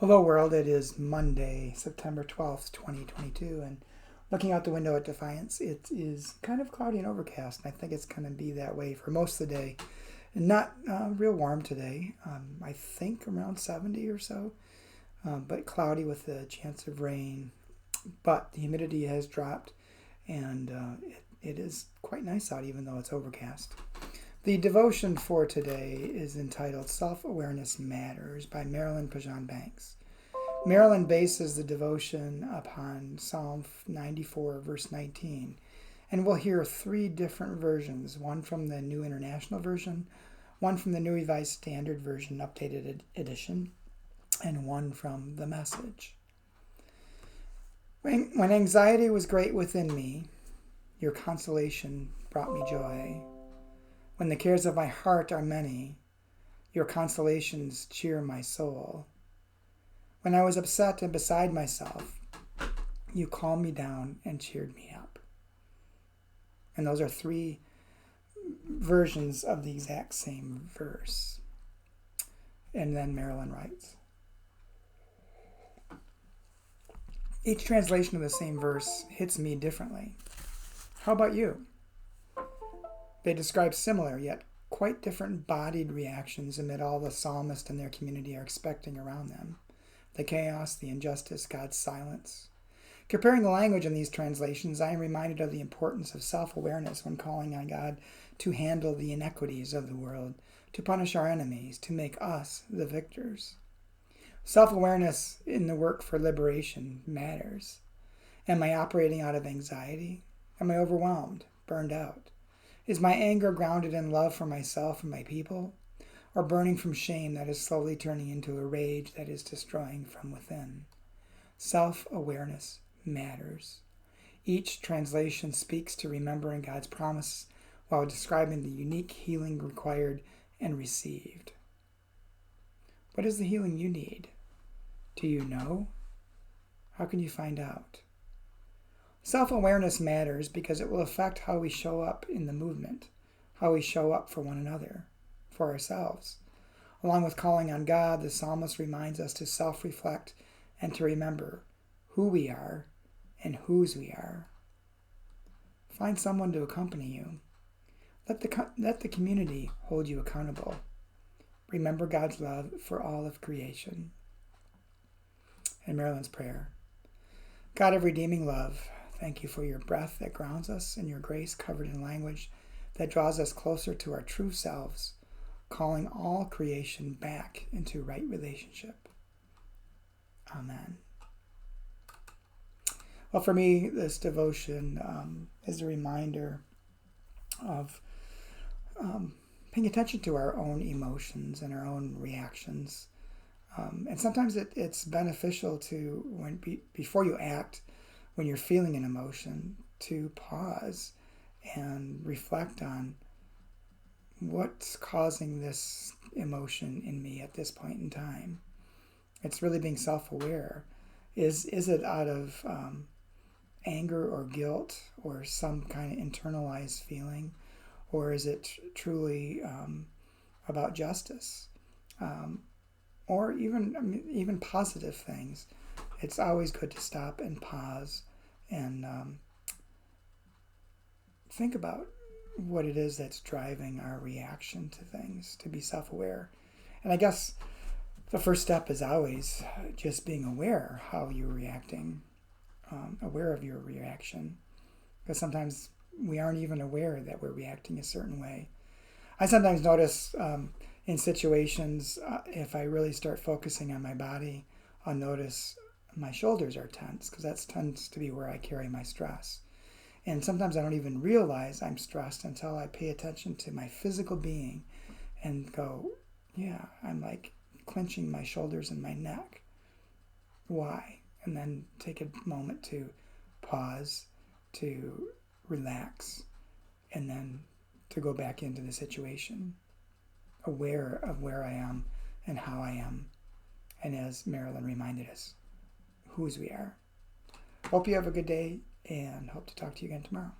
Hello world, it is Monday, September 12th, 2022, and looking out the window at Defiance, it is kind of cloudy and overcast, and I think it's going to be that way for most of the day. Not real warm today, I think around 70 or so, but cloudy with a chance of rain. But the humidity has dropped, and it is quite nice out even though it's overcast. The devotion for today is entitled Self-Awareness Matters by Marilyn Pajan Banks. Marilyn bases the devotion upon Psalm 94, verse 19, and we'll hear three different versions, one from the New International Version, one from the New Revised Standard Version, updated edition, and one from the Message. When anxiety was great within me, your consolation brought me joy. When the cares of my heart are many, your consolations cheer my soul. When I was upset and beside myself, you calmed me down and cheered me up. And those are three versions of the exact same verse. And then Marilyn writes, each translation of the same verse hits me differently. How about you? They describe similar yet quite different embodied reactions amid all the psalmist and their community are expecting around them. The chaos, the injustice, God's silence. Comparing the language in these translations, I am reminded of the importance of self-awareness when calling on God to handle the inequities of the world, to punish our enemies, to make us the victors. Self-awareness in the work for liberation matters. Am I operating out of anxiety? Am I overwhelmed, burned out? Is my anger grounded in love for myself and my people, or burning from shame that is slowly turning into a rage that is destroying from within? Self-awareness matters. Each translation speaks to remembering God's promise while describing the unique healing required and received. What is the healing you need? Do you know? How can you find out? Self-awareness matters because it will affect how we show up in the movement, how we show up for one another, for ourselves. Along with calling on God, the psalmist reminds us to self-reflect and to remember who we are and whose we are. Find someone to accompany you. Let the community hold you accountable. Remember God's love for all of creation. And Marilyn's prayer. God of redeeming love, thank you for your breath that grounds us and your grace covered in language that draws us closer to our true selves, calling all creation back into right relationship. Amen. Well, for me, this devotion is a reminder of paying attention to our own emotions and our own reactions. And sometimes it's beneficial to, before you act, when you're feeling an emotion, to pause and reflect on what's causing this emotion in me at this point in time. It's really being self-aware. Is it out of anger or guilt or some kind of internalized feeling, or is it truly about justice, or even positive things? It's always good to stop and pause and think about what it is that's driving our reaction to things, to be self-aware. And I guess the first step is always just being aware how you're reacting, aware of your reaction, because sometimes we aren't even aware that we're reacting a certain way. I sometimes notice in situations, if I really start focusing on my body, I'll notice my shoulders are tense, because that tends to be where I carry my stress. And sometimes I don't even realize I'm stressed until I pay attention to my physical being and go, yeah, I'm like clenching my shoulders and my neck. Why? And then take a moment to pause, to relax, and then to go back into the situation, aware of where I am and how I am. And as Marilyn reminded us, whose we are. Hope you have a good day and hope to talk to you again tomorrow.